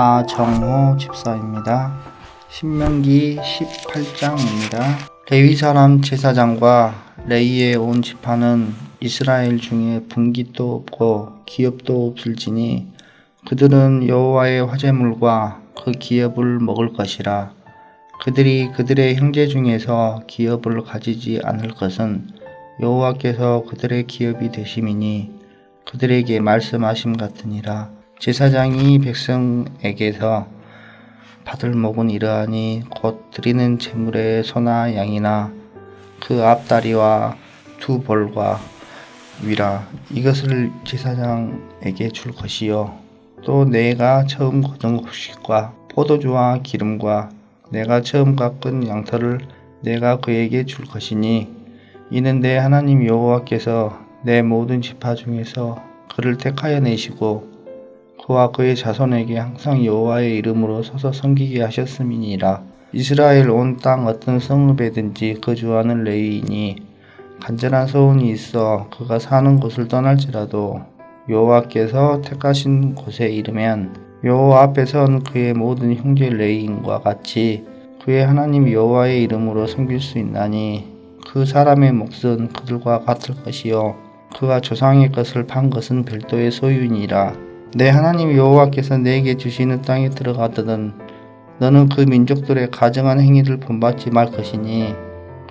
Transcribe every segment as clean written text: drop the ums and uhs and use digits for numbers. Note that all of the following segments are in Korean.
사정호 집사입니다. 신명기 18장입니다. 레위 사람 제사장과 레위의 온 지파는 이스라엘 중에 분깃도 없고 기업도 없을지니 그들은 여호와의 화제물과 그 기업을 먹을 것이라. 그들이 그들의 형제 중에서 기업을 가지지 않을 것은 여호와께서 그들의 기업이 되심이니 그들에게 말씀하심 같으니라. 제사장이 백성에게서 받을 목은 이러하니 곧 드리는 제물의 소나 양이나 그 앞다리와 두 볼과 위라. 이것을 제사장에게 줄 것이요 또 내가 처음 거둔 곡식과 포도주와 기름과 내가 처음 깎은 양털을 내가 그에게 줄 것이니 이는 내 하나님 여호와께서 내 모든 지파 중에서 그를 택하여 내시고 그와 그의 자손에게 항상 여호와의 이름으로 서서 섬기게 하셨음이니라. 이스라엘 온 땅 어떤 성읍에든지 거주하는 레위인이 간절한 소원이 있어 그가 사는 곳을 떠날지라도 여호와께서 택하신 곳에 이르면 여호와 앞에 선 그의 모든 형제 레위인과 같이 그의 하나님 여호와의 이름으로 섬길 수 있나니 그 사람의 몫은 그들과 같을 것이요 그가 조상의 것을 판 것은 별도의 소유니라. 내 하나님 여호와께서 내게 주시는 땅에 들어가거든 너는 그 민족들의 가증한 행위를 본받지 말 것이니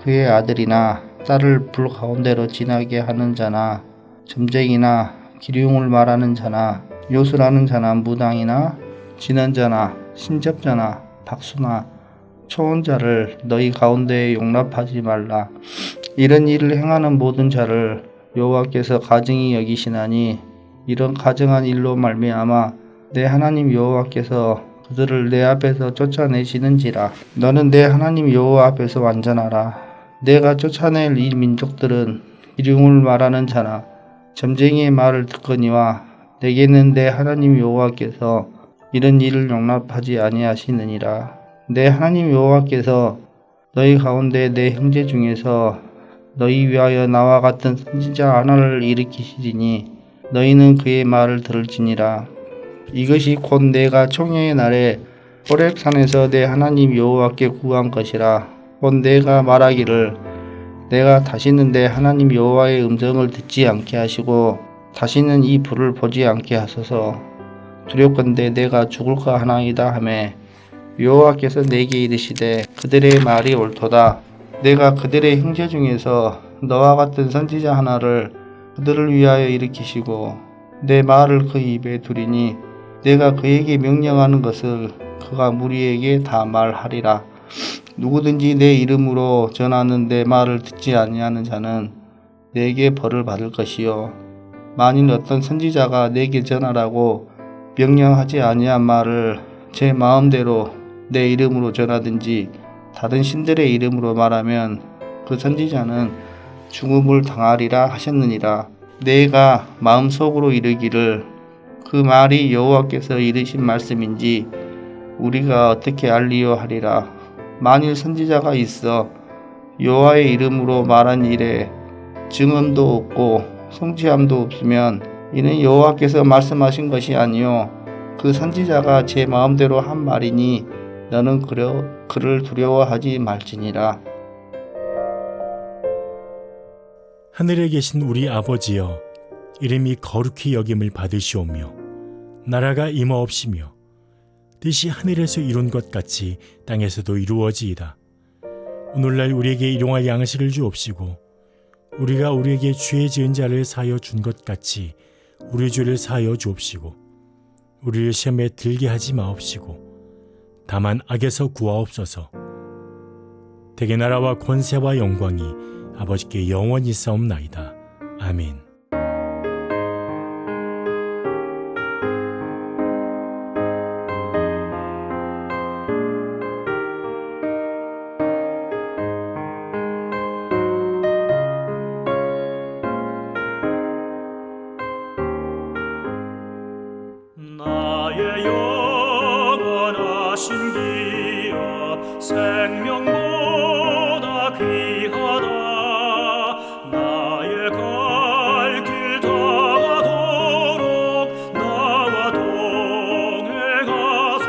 그의 아들이나 딸을 불 가운데로 지나게 하는 자나 점쟁이나 기륭을 말하는 자나 요술하는 자나 무당이나 진언자나 신접자나 박수나 초혼자를 너희 가운데에 용납하지 말라. 이런 일을 행하는 모든 자를 여호와께서 가증히 여기시나니 이런 가증한 일로 말미암아 내 하나님 여호와께서 그들을 내 앞에서 쫓아내시는지라. 너는 내 하나님 여호와 앞에서 완전하라. 내가 쫓아낼 이 민족들은 기륭을 말하는 자나 점쟁이의 말을 듣거니와 내게는 내 하나님 여호와께서 이런 일을 용납하지 아니하시느니라. 내 하나님 여호와께서 너희 가운데 내 형제 중에서 너희 위하여 나와 같은 선지자 하나를 일으키시리니 너희는 그의 말을 들을지니라. 이것이 곧 내가 총회의 날에 호렙산에서 내 하나님 여호와께 구한 것이라. 곧 내가 말하기를 내가 다시는 내 하나님 여호와의 음성을 듣지 않게 하시고 다시는 이 불을 보지 않게 하소서. 두렵건대 내가 죽을까 하나이다 하매 여호와께서 내게 이르시되 그들의 말이 옳도다. 내가 그들의 형제 중에서 너와 같은 선지자 하나를 그들을 위하여 일으키시고 내 말을 그 입에 두리니 내가 그에게 명령하는 것을 그가 무리에게 다 말하리라. 누구든지 내 이름으로 전하는 내 말을 듣지 아니하는 자는 내게 벌을 받을 것이요 만일 어떤 선지자가 내게 전하라고 명령하지 아니한 말을 제 마음대로 내 이름으로 전하든지 다른 신들의 이름으로 말하면 그 선지자는 죽음을 당하리라 하셨느니라. 내가 마음속으로 이르기를 그 말이 여호와께서 이르신 말씀인지 우리가 어떻게 알리요 하리라. 만일 선지자가 있어 여호와의 이름으로 말한 일에 증언도 없고 성취함도 없으면 이는 여호와께서 말씀하신 것이 아니요 그 선지자가 제 마음대로 한 말이니 너는 그를 두려워하지 말지니라. 하늘에 계신 우리 아버지여, 이름이 거룩히 여김을 받으시오며 나라가 임하옵시며 뜻이 하늘에서 이룬 것 같이 땅에서도 이루어지이다. 오늘날 우리에게 일용할 양식을 주옵시고 우리가 우리에게 죄 지은 자를 사하여 준 것 같이 우리 죄를 사하여 주옵시고 우리를 시험에 들게 하지 마옵시고 다만 악에서 구하옵소서. 대개 나라와 권세와 영광이 아버지께 영원히 싸움나이다. 아멘. 나의 영원하신 기업 생명보다 귀하다. 나의 갈 길 다가도록 나와 동행하소서.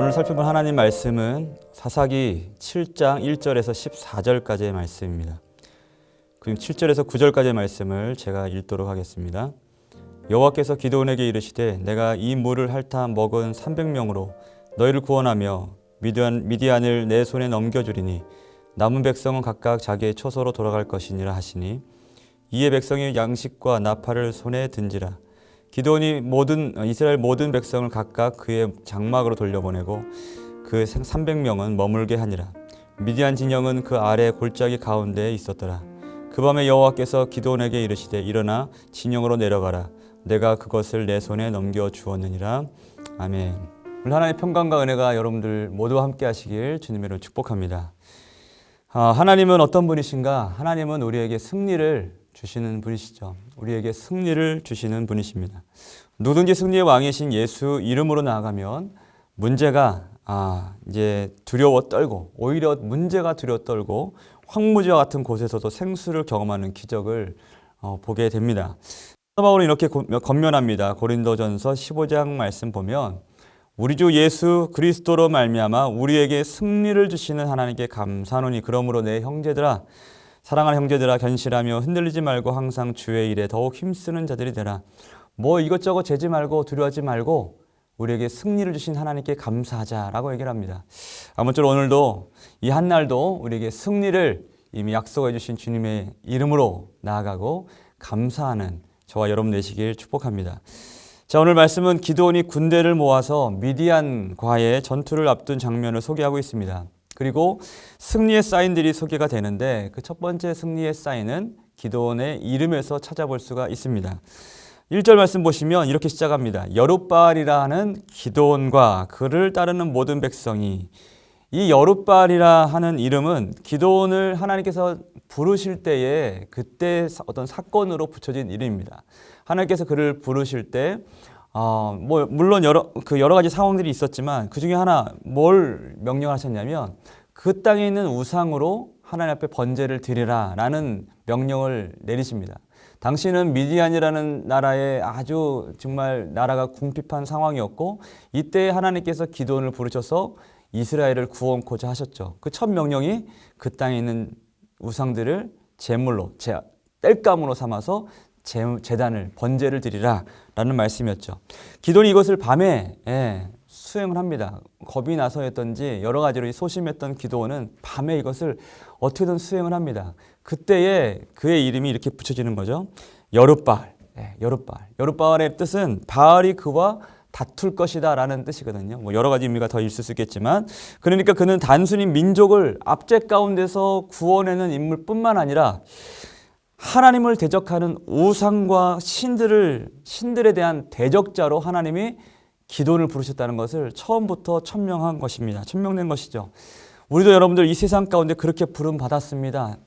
오늘 살펴볼 하나님 말씀은 사사기 7장 1절에서 14절까지의 말씀입니다. 그럼 7절에서 9절까지의 말씀을 제가 읽도록 하겠습니다. 여호와께서 기드온에게 이르시되 내가 이 물을 핥아 먹은 300명으로 너희를 구원하며 미디안을 내 손에 넘겨주리니 남은 백성은 각각 자기의 초소로 돌아갈 것이니라 하시니 이에 백성이 양식과 나팔을 손에 든지라. 기드온이 이스라엘 모든 백성을 각각 그의 장막으로 돌려보내고 그 300명은 머물게 하니라. 미디안 진영은 그 아래 골짜기 가운데에 있었더라. 그 밤에 여호와께서 기드온에게 이르시되 일어나 진영으로 내려가라. 내가 그것을 내 손에 넘겨 주었느니라. 아멘. 오늘 하나님의 평강과 은혜가 여러분들 모두와 함께 하시길 주님의 이름으로 축복합니다. 하나님은 어떤 분이신가? 하나님은 우리에게 승리를 주시는 분이시죠. 우리에게 승리를 주시는 분이십니다. 누구든지 승리의 왕이신 예수 이름으로 나아가면 문제가 이제 두려워 떨고, 오히려 문제가 두려워 떨고 황무지와 같은 곳에서도 생수를 경험하는 기적을 보게 됩니다. 바울은 이렇게 권면합니다. 고린도전서 15장 말씀 보면 우리 주 예수 그리스도로 말미암아 우리에게 승리를 주시는 하나님께 감사하노니 그러므로 내 형제들아, 사랑하는 형제들아, 견실하며 흔들리지 말고 항상 주의 일에 더욱 힘쓰는 자들이 되라. 뭐 이것저것 재지 말고 두려워하지 말고 우리에게 승리를 주신 하나님께 감사하자라고 얘기를 합니다. 아무쪼록 오늘도 이 한날도 우리에게 승리를 이미 약속해 주신 주님의 이름으로 나아가고 감사하는 저와 여러분 되시길 축복합니다. 자, 오늘 말씀은 기드온이 군대를 모아서 미디안과의 전투를 앞둔 장면을 소개하고 있습니다. 그리고 승리의 사인들이 소개가 되는데 그 첫 번째 승리의 사인은 기드온의 이름에서 찾아볼 수가 있습니다. 1절 말씀 보시면 이렇게 시작합니다. 여룻바알이라 는 기드온과 그를 따르는 모든 백성이. 이 여룻바알이라 하는 이름은 기드온을 하나님께서 부르실 때에 그때 어떤 사건으로 붙여진 이름입니다. 하나님께서 그를 부르실 때 물론 여러 가지 상황들이 있었지만 그 중에 하나 뭘 명령하셨냐면 그 땅에 있는 우상으로 하나님 앞에 번제를 드리라 라는 명령을 내리십니다. 당시는 미디안이라는 나라에 아주 정말 나라가 궁핍한 상황이었고 이때 하나님께서 기드온을 부르셔서 이스라엘을 구원코자 하셨죠. 그 첫 명령이 그 땅에 있는 우상들을 제물로, 땔감으로 삼아서 제단을, 번제를 드리라 라는 말씀이었죠. 기드온이 이것을 밤에 수행을 합니다. 겁이 나서였던지 여러 가지로 소심했던 기드온은 밤에 이것을 어떻게든 수행을 합니다. 그때에 그의 이름이 이렇게 붙여지는 거죠. 여룻바알. 여룻바알의 뜻은 바알이 그와 다툴 것이다 라는 뜻이거든요. 뭐 여러 가지 의미가 더 있을 수 있겠지만, 그러니까 그는 단순히 민족을 압제 가운데서 구원하는 인물뿐만 아니라 하나님을 대적하는 우상과 신들에 대한 대적자로 하나님이 기드온을 부르셨다는 것을 처음부터 천명한 것입니다. 천명된 것이죠. 우리도 여러분들 이 세상 가운데 그렇게 부름 받았습니다.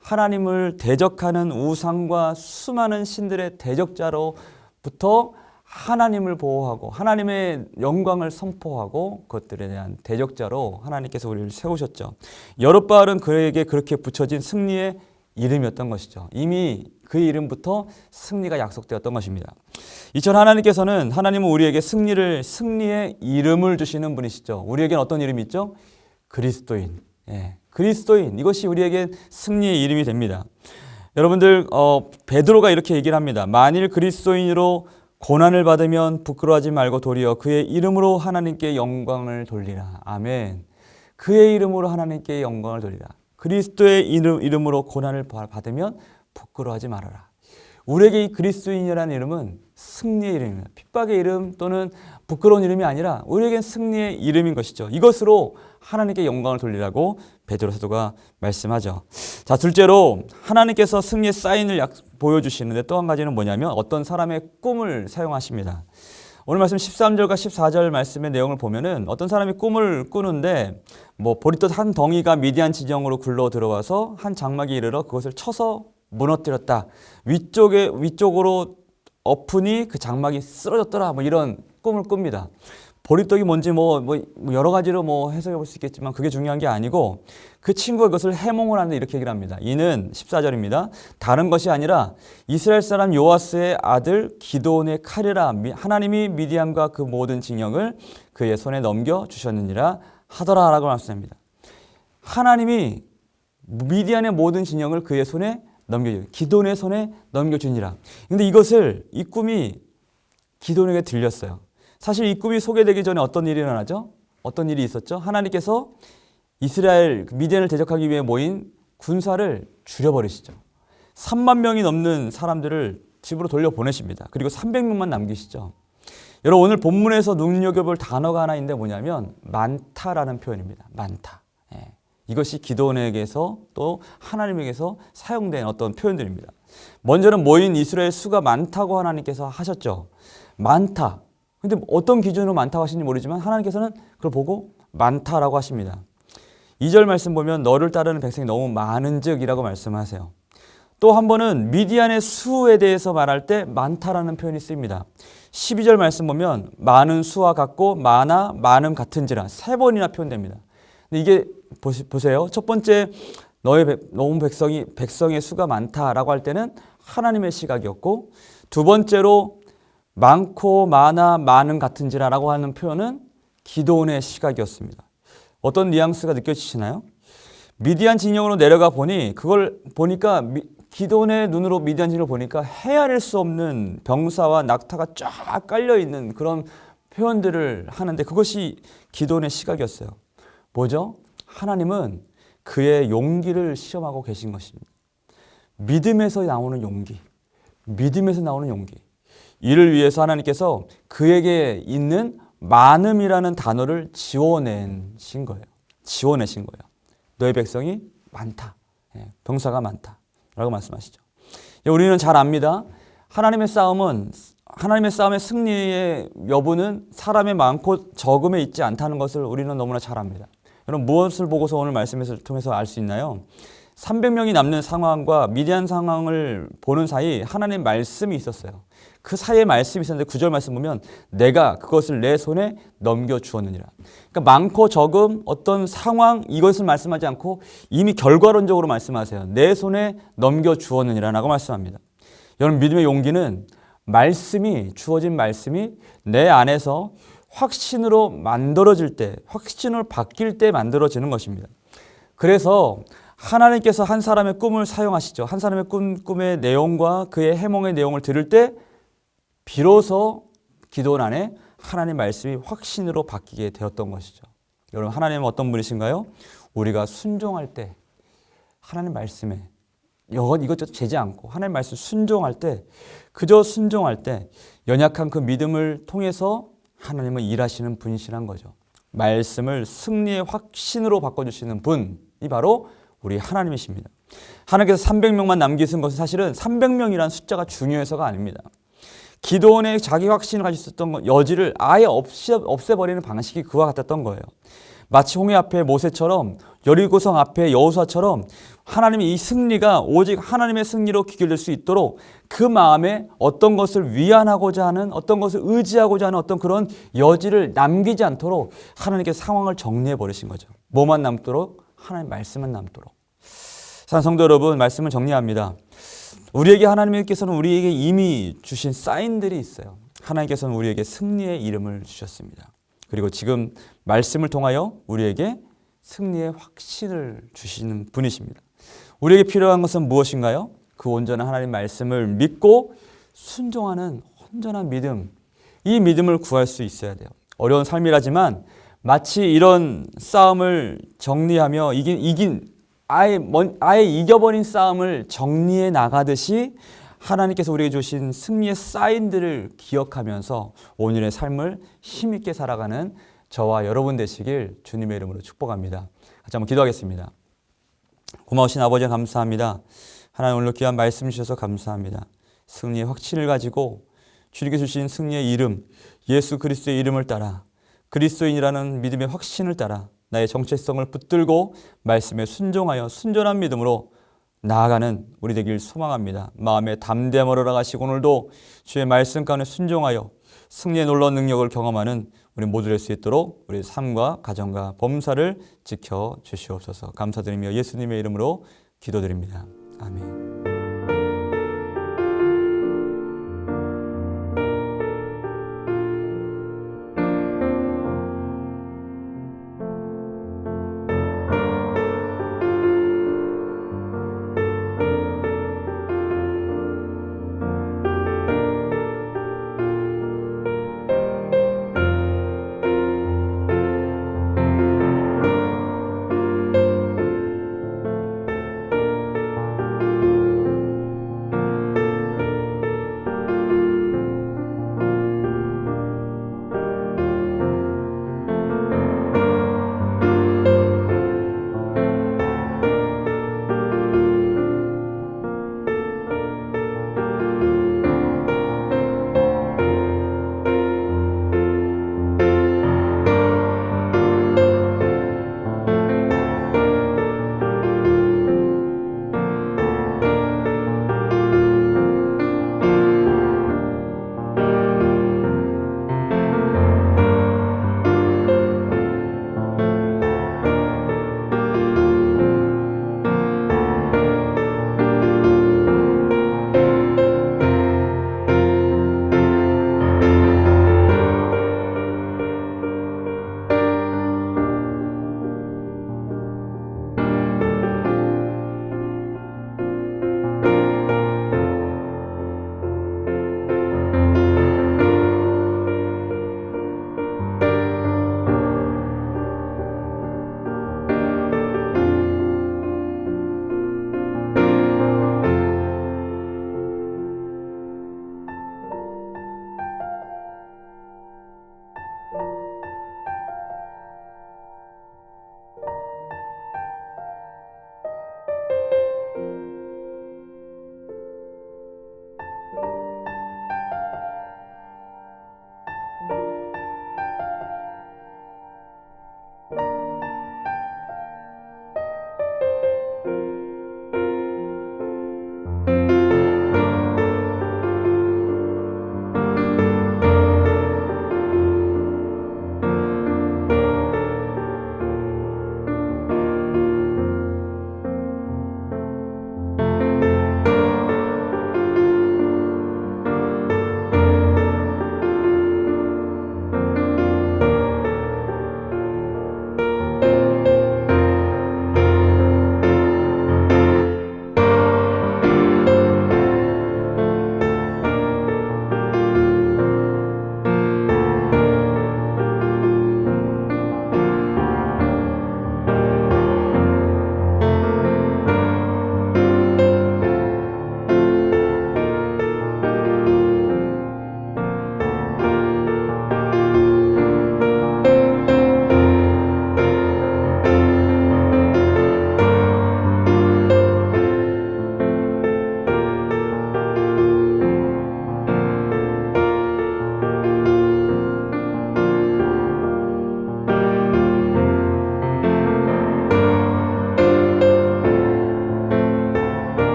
하나님을 대적하는 우상과 수많은 신들의 대적자로부터 하나님을 보호하고 하나님의 영광을 선포하고 그것들에 대한 대적자로 하나님께서 우리를 세우셨죠. 여룻바알은 그에게 그렇게 붙여진 승리의 이름이었던 것이죠. 이미 그의 이름부터 승리가 약속되었던 것입니다. 이처럼 하나님은 우리에게 승리의 이름을 주시는 분이시죠. 우리에겐 어떤 이름이 있죠? 그리스도인. 그리스도인. 이것이 우리에게 승리의 이름이 됩니다. 여러분들 베드로가 이렇게 얘기를 합니다. 만일 그리스도인으로 고난을 받으면 부끄러워하지 말고 도리어 그의 이름으로 하나님께 영광을 돌리라. 아멘. 그의 이름으로 하나님께 영광을 돌리라. 그리스도의 이름으로 고난을 받으면 부끄러워하지 말아라. 우리에게 이 그리스도인이라는 이름은 승리의 이름입니다. 핍박의 이름 또는 부끄러운 이름이 아니라 우리에겐 승리의 이름인 것이죠. 이것으로 하나님께 영광을 돌리라고 베드로 사도가 말씀하죠. 자, 둘째로 하나님께서 승리의 사인을 보여주시는데 또 한 가지는 뭐냐면 어떤 사람의 꿈을 사용하십니다. 오늘 말씀 13절과 14절 말씀의 내용을 보면은 어떤 사람이 꿈을 꾸는데 보리떡 한 덩이가 미디안 지정으로 굴러 들어와서 한 장막에 이르러 그것을 쳐서 무너뜨렸다. 위쪽으로 엎으니 그 장막이 쓰러졌더라. 이런 꿈을 꿉니다. 보리떡이 뭔지 뭐 여러 가지로 뭐 해석해 볼 수 있겠지만 그게 중요한 게 아니고 그 친구가 그것을 해몽을 하는데 이렇게 얘기를 합니다. 이는 14절입니다. 다른 것이 아니라 이스라엘 사람 요아스의 아들 기드온의 칼이라 하나님이 미디안과 그 모든 진영을 그의 손에 넘겨주셨느니라 하더라라고 말씀합니다. 하나님이 미디안의 모든 진영을 그의 손에 기드온의 손에 넘겨주니라. 근데 이 꿈이 기드온에게 들렸어요. 사실 이 꿈이 소개되기 전에 어떤 일이 일어나죠? 어떤 일이 있었죠? 하나님께서 이스라엘 미디안을 대적하기 위해 모인 군사를 줄여버리시죠. 3만 명이 넘는 사람들을 집으로 돌려보내십니다. 그리고 300명만 남기시죠. 여러분 오늘 본문에서 눈여겨볼 단어가 하나 있는데 뭐냐면 많다라는 표현입니다. 많다. 이것이 기드온에게서 또 하나님에게서 사용된 어떤 표현들입니다. 먼저는 모인 이스라엘 수가 많다고 하나님께서 하셨죠. 많다. 근데 어떤 기준으로 많다고 하시는지 모르지만 하나님께서는 그걸 보고 많다라고 하십니다. 2절 말씀 보면 너를 따르는 백성이 너무 많은즉이라고 말씀하세요. 또 한 번은 미디안의 수에 대해서 말할 때 많다라는 표현이 쓰입니다. 12절 말씀 보면 많은 수와 같고 많아 많음 같은지라 3번이나 표현됩니다. 근데 이게 보세요. 첫 번째 너무 백성의 수가 많다라고 할 때는 하나님의 시각이었고 두 번째로 많고 많아 많음 같은지라라고 하는 표현은 기드온의 시각이었습니다. 어떤 뉘앙스가 느껴지시나요? 미디안 진영으로 내려가 보니 그걸 보니까 기드온의 눈으로 미디안 진영을 보니까 헤아릴 수 없는 병사와 낙타가 쫙 깔려 있는 그런 표현들을 하는데 그것이 기드온의 시각이었어요. 뭐죠? 하나님은 그의 용기를 시험하고 계신 것입니다. 믿음에서 나오는 용기. 믿음에서 나오는 용기. 이를 위해서 그에게 있는 많음이라는 단어를 지워내신 거예요. 너의 백성이 많다. 병사가 많다. 라고 말씀하시죠. 우리는 잘 압니다. 하나님의 싸움의 승리의 여부는 사람의 많고 적음에 있지 않다는 것을 우리는 너무나 잘 압니다. 여러분 무엇을 보고서 오늘 말씀을 통해서 알 수 있나요? 300명이 남는 상황과 미디안 상황을 보는 사이 하나님의 말씀이 있었어요. 그 사이에 말씀이 있었는데 9절 말씀 보면 내가 그것을 내 손에 넘겨주었느니라. 그러니까 많고 적음 어떤 상황 이것을 말씀하지 않고 이미 결과론적으로 말씀하세요. 내 손에 넘겨주었느니라 라고 말씀합니다. 여러분 믿음의 용기는 주어진 말씀이 내 안에서 확신으로 만들어질 때, 확신으로 바뀔 때 만들어지는 것입니다. 그래서 하나님께서 한 사람의 꿈을 사용하시죠. 한 사람의 꿈의 내용과 그의 해몽의 내용을 들을 때 비로소 기도원 안에 하나님 말씀이 확신으로 바뀌게 되었던 것이죠. 여러분 하나님은 어떤 분이신가요? 우리가 순종할 때 하나님 말씀에 이것저것 재지 않고 하나님 말씀 순종할 때 그저 순종할 때 연약한 그 믿음을 통해서 하나님은 일하시는 분이시란 거죠. 말씀을 승리의 확신으로 바꿔주시는 분이 바로 우리 하나님이십니다. 하나님께서 300명만 남기신 것은 사실은 300명이라는 숫자가 중요해서가 아닙니다. 기드온의 자기 확신을 가지고 있었던 여지를 아예 없애버리는 방식이 그와 같았던 거예요. 마치 홍해 앞에 모세처럼 여리고성 앞에 여호수아처럼 하나님의 이 승리가 오직 하나님의 승리로 귀결될 수 있도록 그 마음에 어떤 것을 위안하고자 하는 어떤 것을 의지하고자 하는 어떤 그런 여지를 남기지 않도록 하나님께서 상황을 정리해 버리신 거죠. 뭐만 남도록? 하나님 말씀만 남도록. 사랑하는 성도 여러분, 말씀을 정리합니다. 하나님께서는 우리에게 이미 주신 사인들이 있어요. 하나님께서는 우리에게 승리의 이름을 주셨습니다. 그리고 지금 말씀을 통하여 우리에게 승리의 확신을 주시는 분이십니다. 우리에게 필요한 것은 무엇인가요? 그 온전한 하나님 말씀을 믿고 순종하는 온전한 믿음. 이 믿음을 구할 수 있어야 돼요. 어려운 삶이라지만 마치 이런 싸움을 정리하며 아예 이겨버린 싸움을 정리해 나가듯이 하나님께서 우리에게 주신 승리의 사인들을 기억하면서 오늘의 삶을 힘있게 살아가는 저와 여러분 되시길 주님의 이름으로 축복합니다. 같이 한번 기도하겠습니다. 고마우신 아버지 감사합니다. 하나님 오늘 귀한 말씀 주셔서 감사합니다. 승리의 확신을 가지고 주님께 주신 승리의 이름 예수 그리스도의 이름을 따라 그리스도인이라는 믿음의 확신을 따라 나의 정체성을 붙들고 말씀에 순종하여 순전한 믿음으로 나아가는 우리 되길 소망합니다. 마음에 담대함을 허락하시고 오늘도 주의 말씀 가운데 순종하여 승리의 놀라운 능력을 경험하는 우리 모두 될 수 있도록 우리 삶과 가정과 범사를 지켜 주시옵소서. 감사드리며 예수님의 이름으로 기도드립니다. 아멘.